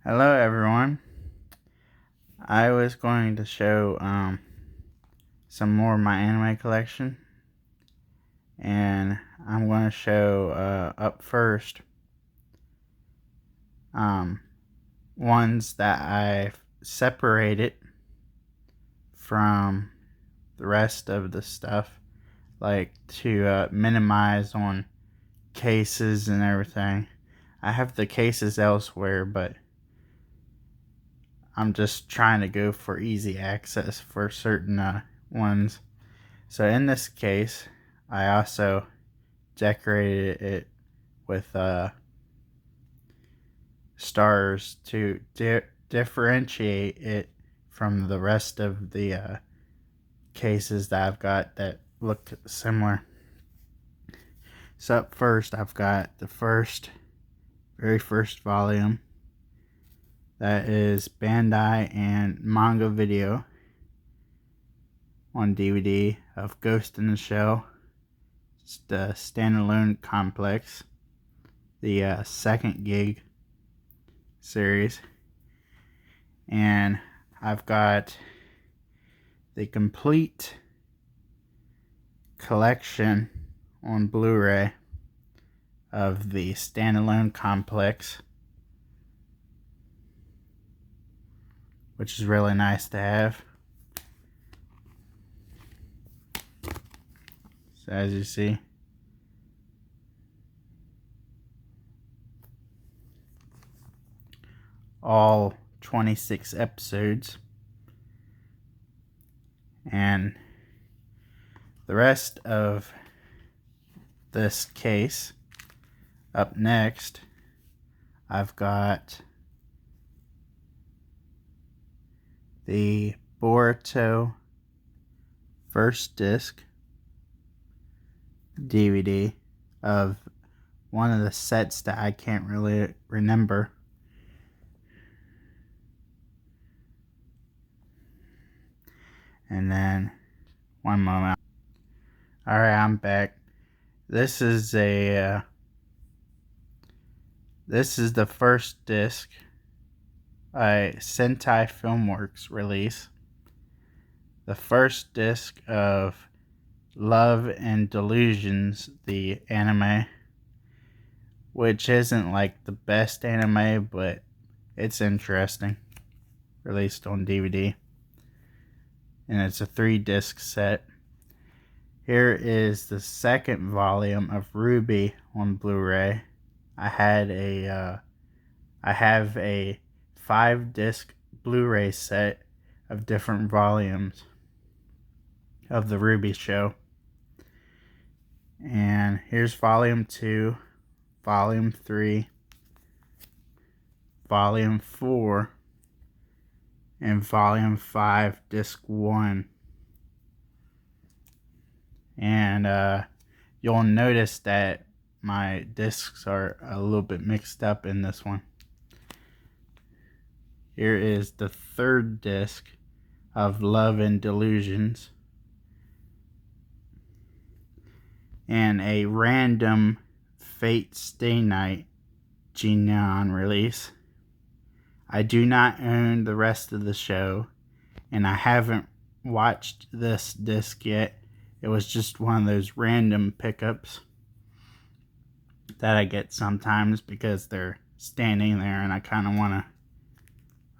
Hello everyone. I was going to show some more of my anime collection, and I'm going to show up first um, ones that I've separated from the rest of the stuff, like to minimize on cases and everything. I have the cases elsewhere, but I'm just trying to go for easy access for certain ones. So in this case, I also decorated it with stars to differentiate it from the rest of the cases that I've got that look similar. So up first, I've got the very first volume. That is Bandai and Manga Video on DVD of Ghost in the Shell. It's the standalone complex, the second gig series. And I've got the complete collection on Blu-ray of the standalone complex, which is really nice to have. So as you see, all 26 episodes, and the rest of this case. Up next, I've got the Boruto first disc DVD of one of the sets that I can't really remember. And then, one moment. Alright, I'm back. This is the first disc, a Sentai Filmworks release. The first disc of Love and Delusions, the anime, which isn't like the best anime, but it's interesting. Released on DVD. And it's a 3-disc set. Here is the second volume of Ruby on Blu-ray. I have a 5-disc Blu-ray set of different volumes of the Ruby show. And here's volume 2, volume 3, volume 4, and volume 5, disc 1. And you'll notice that my discs are a little bit mixed up in this one. Here is the third disc of Love and Delusions, and a random Fate Stay Night G-Neon release. I do not own the rest of the show, and I haven't watched this disc yet. It was just one of those random pickups that I get sometimes because they're standing there and I kind of want to,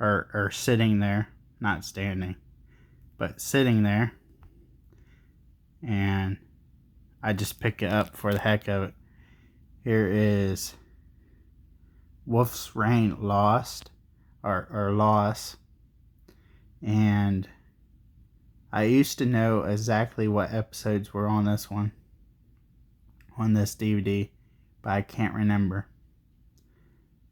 or sitting there, not standing, but sitting there, and I just pick it up for the heck of it. Here is Wolf's Rain Lost, or Loss, and I used to know exactly what episodes were on this one, on this DVD, but I can't remember.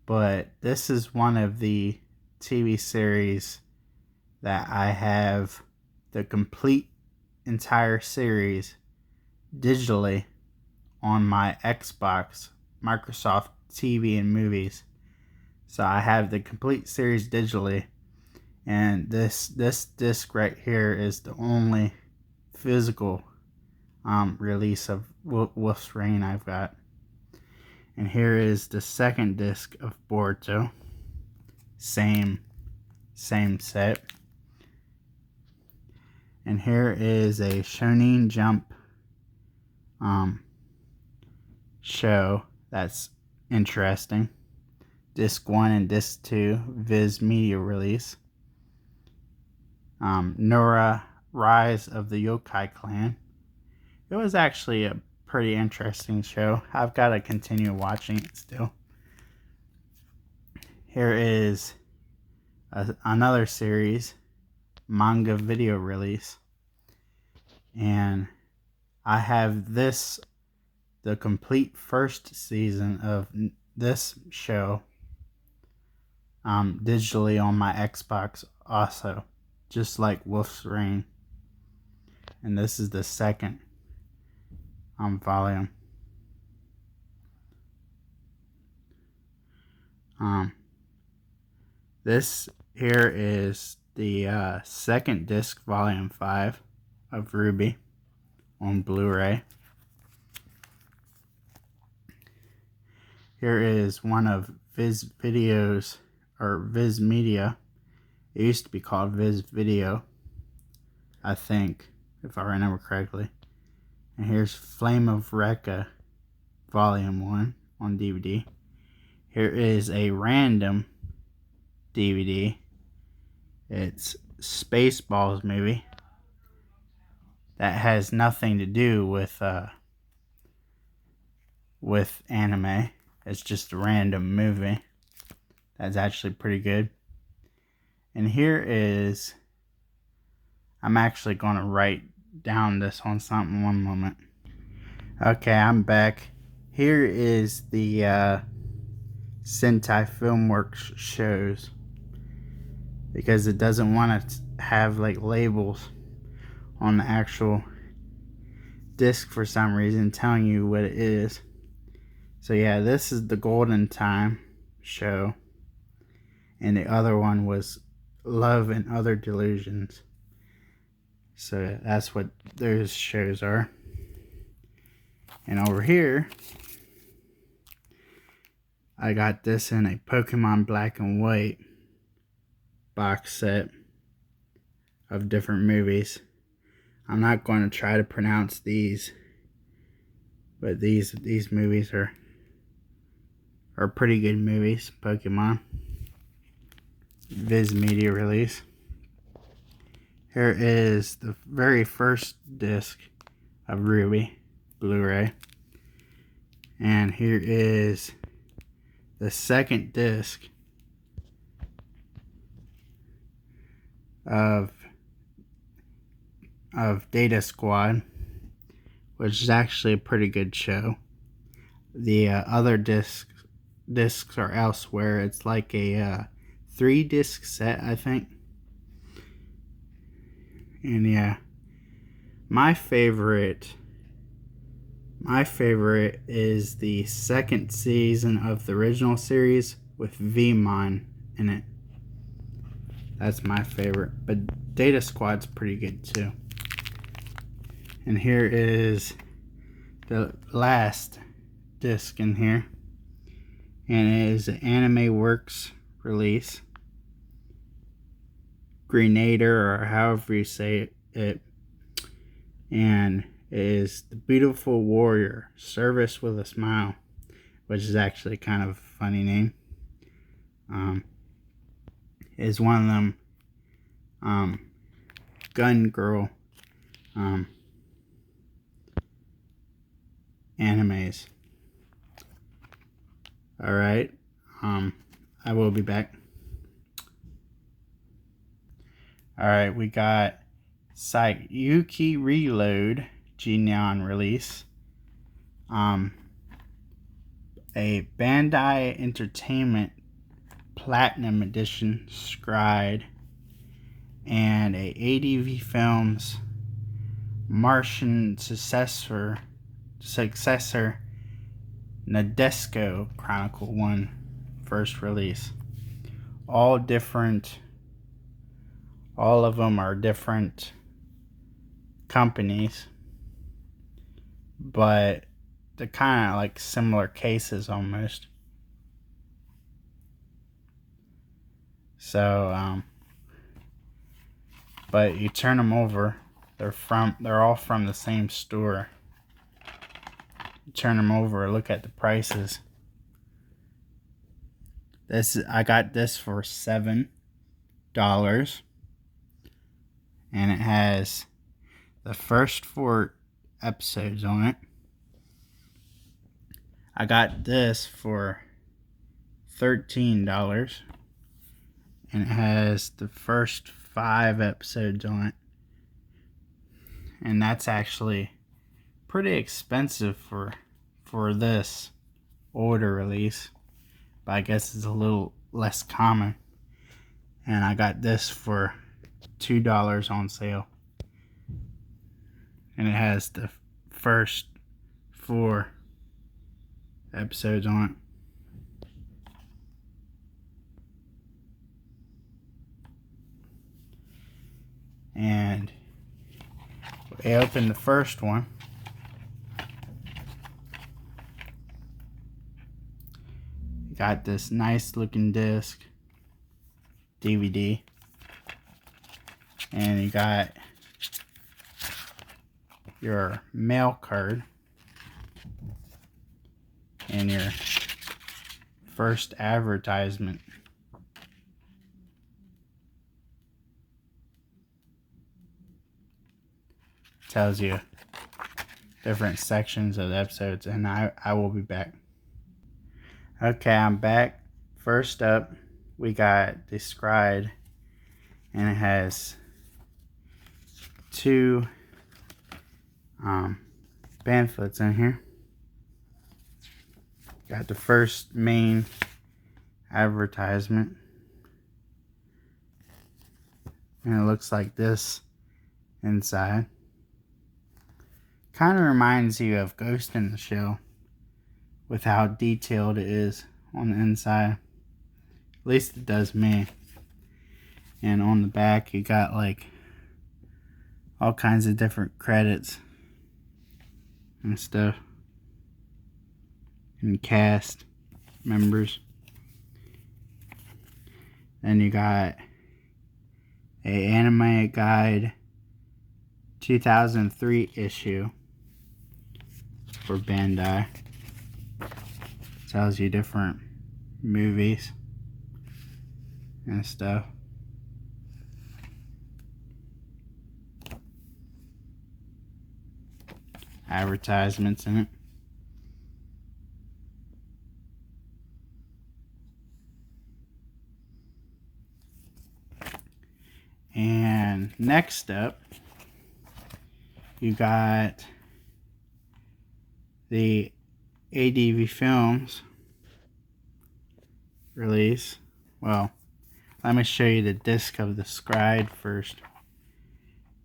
But this is one of the TV series that I have the complete entire series digitally on my Xbox, Microsoft TV and Movies. So I have the complete series digitally, and this disc right here is the only physical release of Wolf's Rain I've got. And here is the second disc of Boruto. same set. And here is a Shonen Jump show that's interesting. Disc 1 and Disc 2 Viz Media release. Nora, Rise of the Yokai Clan. It was actually a pretty interesting show. I've got to continue watching it still. Here is another series, manga video release. And I have the complete first season of this show digitally on my Xbox also, just like Wolf's Rain. And this is the second volume. This here is the second disc, volume 5 of Ruby on Blu-ray. Here is one of Viz Video's, or Viz Media. It used to be called Viz Video, I think, if I remember correctly. And here's Flame of Recca, volume 1 on DVD. Here is a random DVD. It's Spaceballs movie. That has nothing to do with anime. It's just a random movie. That's actually pretty good. And here is, I'm actually going to write down this on something, one moment. Okay, I'm back. Here is the Sentai Filmworks shows, because it doesn't want to have like labels on the actual disc for some reason telling you what it is. So yeah, this is the Golden Time show, and the other one was Love and Other Delusions. So that's what those shows are. And over here, I got this in a Pokemon Black and White box set of different movies. I'm not going to try to pronounce these, but these movies are pretty good movies. Pokemon Viz Media release. Here is the very first disc of Ruby Blu-ray, and here is the second disc of Data Squad, which is actually a pretty good show. The other discs are elsewhere. It's like a 3-disc set, I think. And yeah, my favorite is the second season of the original series with Vmon in it. That's my favorite, but Data Squad's pretty good too. And here is the last disc in here, and it is an Anime Works release, Grenader, or however you say it, and it is The Beautiful Warrior, Service with a Smile, which is actually kind of a funny name. Is one of them gun girl animes. Alright, I will be back. Alright, we got Saiyuki Reload G-Neon release. A Bandai Entertainment Platinum Edition Scried, and a ADV Films Martian successor Nadesco Chronicle 1 first release. All of them are different companies, but they're kind of like similar cases almost. So, but you turn them over. They're all from the same store. You turn them over, look at the prices. I got this for $7, and it has the first 4 episodes on it. I got this for $13, and it has the first 5 episodes on it. And that's actually pretty expensive for this older release, but I guess it's a little less common. And I got this for $2 on sale, and it has the first 4 episodes on it. And we opened the first one. Got this nice looking disc DVD, and you got your mail card and your first advertisement. Tells you different sections of the episodes, and I will be back. Okay, I'm back. First up, we got the Scribe, and it has 2 pamphlets in here. Got the first main advertisement, and it looks like this inside. Kind of reminds you of Ghost in the Shell with how detailed it is on the inside. At least it does me. And on the back you got like all kinds of different credits and stuff, and cast members. Then you got a Anime Guide 2003 issue for Bandai. Tells you different movies and stuff. Advertisements in it. And next up, you got the ADV Films release. Well, let me show you the disc of the Scribe first.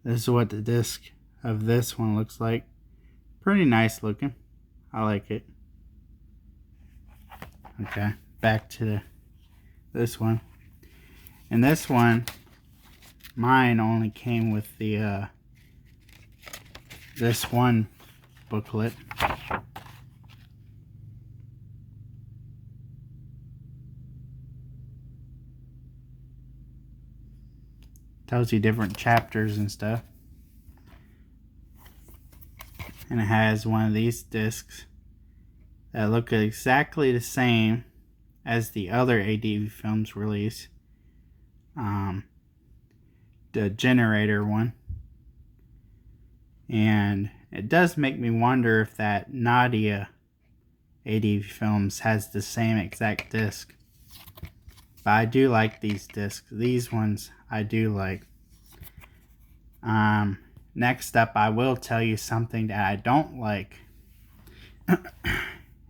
This is what the disc of this one looks like. Pretty nice looking. I like it. Okay, back to this one. And this one, mine only came with the this one booklet. Tells you different chapters and stuff. And it has one of these discs that look exactly the same as the other ADV Films release. The generator one. And it does make me wonder if that Nadia ADV Films has the same exact disc. But I do like these discs. These ones I do like. Next up, I will tell you something that I don't like.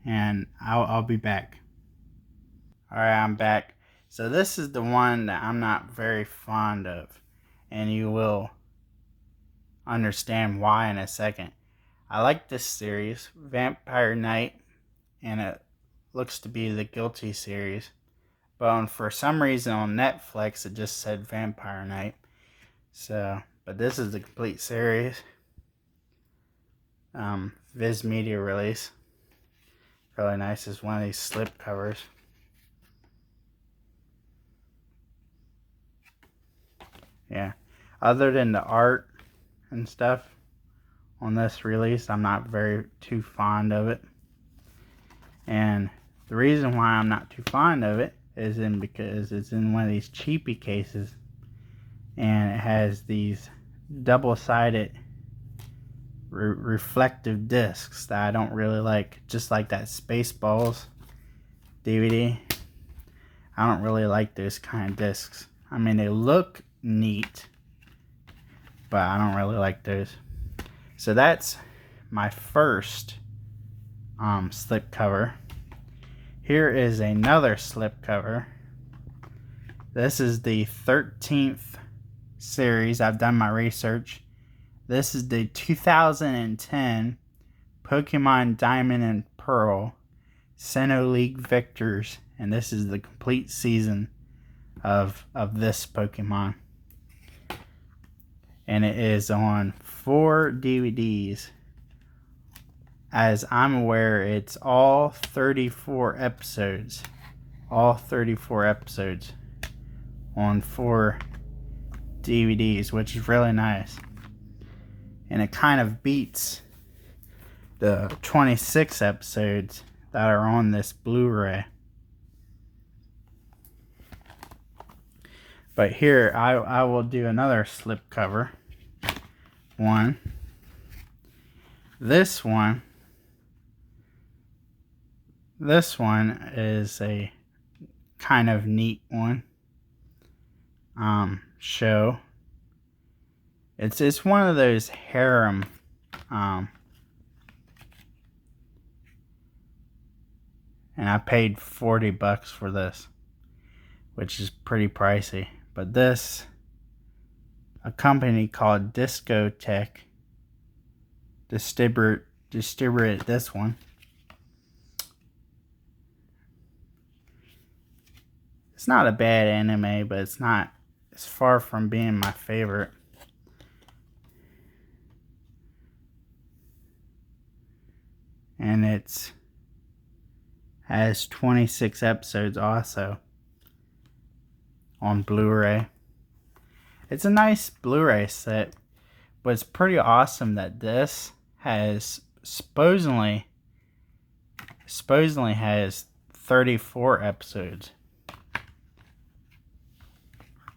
And I'll be back. Alright, I'm back. So this is the one that I'm not very fond of. And you will understand why in a second. I like this series, Vampire Knight, and it looks to be the Guilty series. But for some reason on Netflix it just said Vampire Knight. But this is the complete series. Viz Media release. Really nice. It's one of these slip covers. Yeah. Other than the art and stuff on this release, I'm not too fond of it. And the reason why I'm not too fond of it is because it's in one of these cheapy cases, and it has these double-sided reflective discs that I don't really like, just like that Spaceballs DVD. I don't really like those kind of discs. I mean, they look neat, but I don't really like those. So that's my first slip cover. Here is another slip cover. This is the 13th series. I've done my research. This is the 2010 Pokemon Diamond and Pearl Sinnoh League Victors, and this is the complete season of this Pokemon. And it is on 4 DVDs. As I'm aware, it's all 34 episodes. All 34 episodes on 4 DVDs, which is really nice. And it kind of beats the 26 episodes that are on this Blu-ray. But here, I will do another slipcover one. This one is a kind of neat one. Show. It's one of those harem and I paid $40 for this, which is pretty pricey. But this, a company called Discotech distributed this one. It's not a bad anime, but it's far from being my favorite. And it has 26 episodes also on Blu-ray. It's a nice Blu-ray set, but it's pretty awesome that this has supposedly has 34 episodes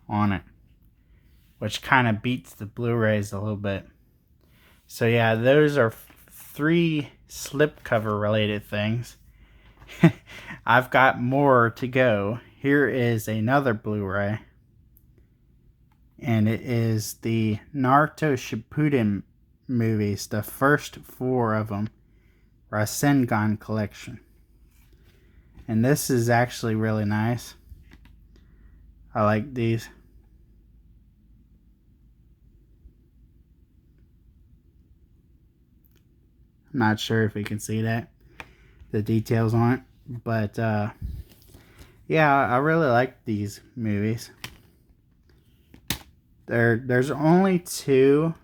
on it, which kind of beats the Blu-rays a little bit. So yeah, those are 3 slipcover related things. I've got more to go. Here is another Blu-ray, and it is the Naruto Shippuden movies, the first 4 of them, Rasengan collection. And this is actually really nice. I like these. I'm not sure if you can see that, the details on it, but yeah, I really like these movies. There's only 2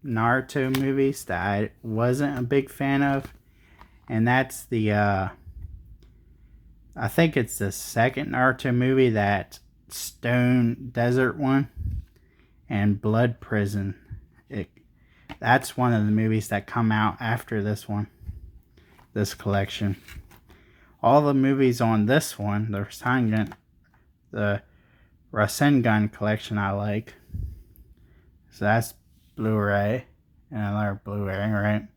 Naruto movies that I wasn't a big fan of, and that's the I think it's the second Naruto movie, that Stone Desert one, and Blood Prison. That's one of the movies that come out after this one, this collection. All the movies on this one, the Rasengan collection, I like. So that's Blu-ray, and another Blu-ray, right?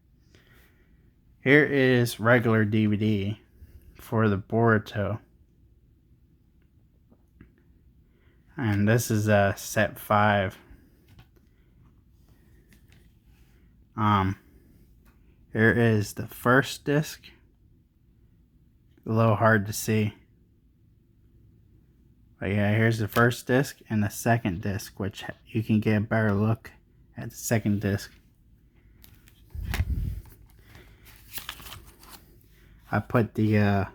Here is regular DVD for the Boruto. And this is set 5. Here is the first disc. A little hard to see. But yeah, here's the first disc and the second disc, which you can get a better look at the second disc. I put the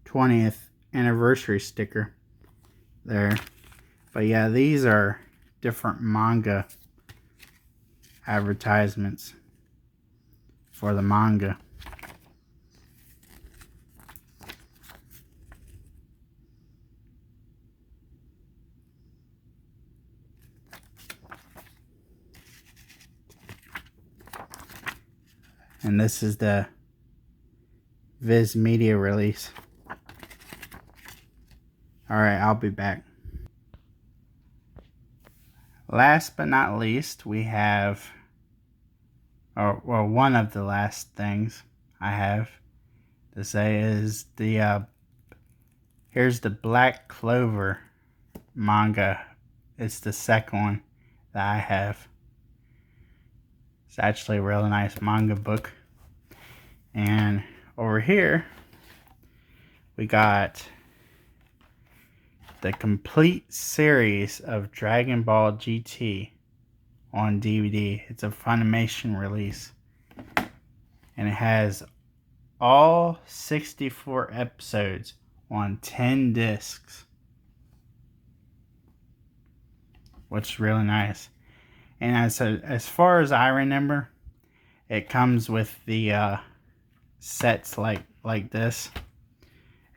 20th anniversary sticker there. But yeah, these are different manga advertisements for the manga. And this is the Viz Media release. Alright, I'll be back. Last but not least, we have, or one of the last things I have to say is the, here's the Black Clover manga. It's the second one that I have. It's actually a really nice manga book. And over here, we got the complete series of Dragon Ball GT on DVD. It's a Funimation release. And it has all 64 episodes on 10 discs. Which is really nice. And as far as I remember, it comes with the sets like this.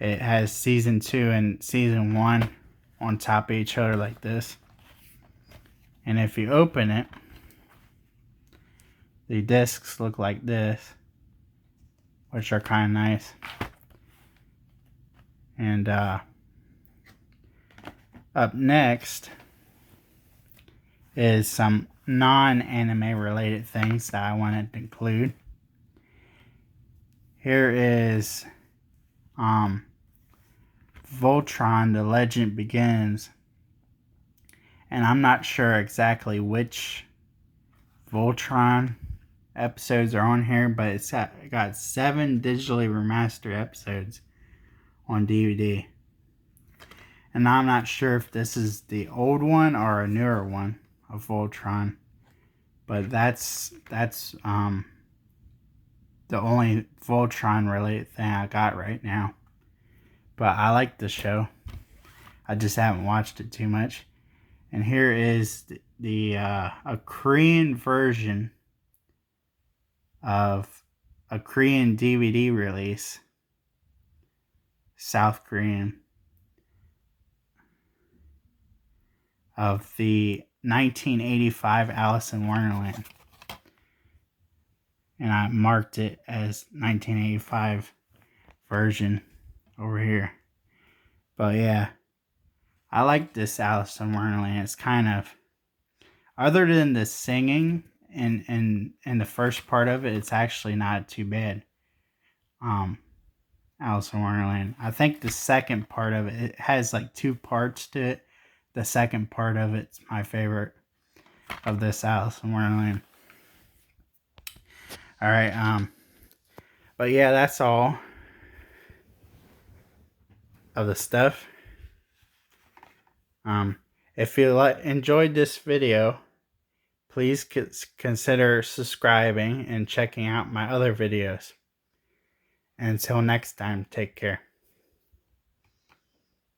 It has season 2 and season 1 on top of each other like this. And if you open it, the discs look like this, which are kind of nice. And up next is some non-anime related things that I wanted to include. Here is Voltron: The Legend Begins, and I'm not sure exactly which Voltron episodes are on here, but it's got 7 digitally remastered episodes on DVD, and I'm not sure if this is the old one or a newer one of Voltron, but that's the only Voltron related thing I got right now. But I like the show. I just haven't watched it too much. And here is a Korean version of a Korean DVD release. South Korean. Of the 1985 Alice in Wonderland. And I marked it as 1985 version over here. But yeah, I like this Alice in Wonderland. It's kind of, other than the singing and the first part of it, it's actually not too bad. Alice in Wonderland. I think the second part of it has like 2 parts to it. The second part of it's my favorite of this Alice in Wonderland. Alright, but yeah, that's all of the stuff. If you enjoyed this video, please consider subscribing and checking out my other videos. Until next time, take care.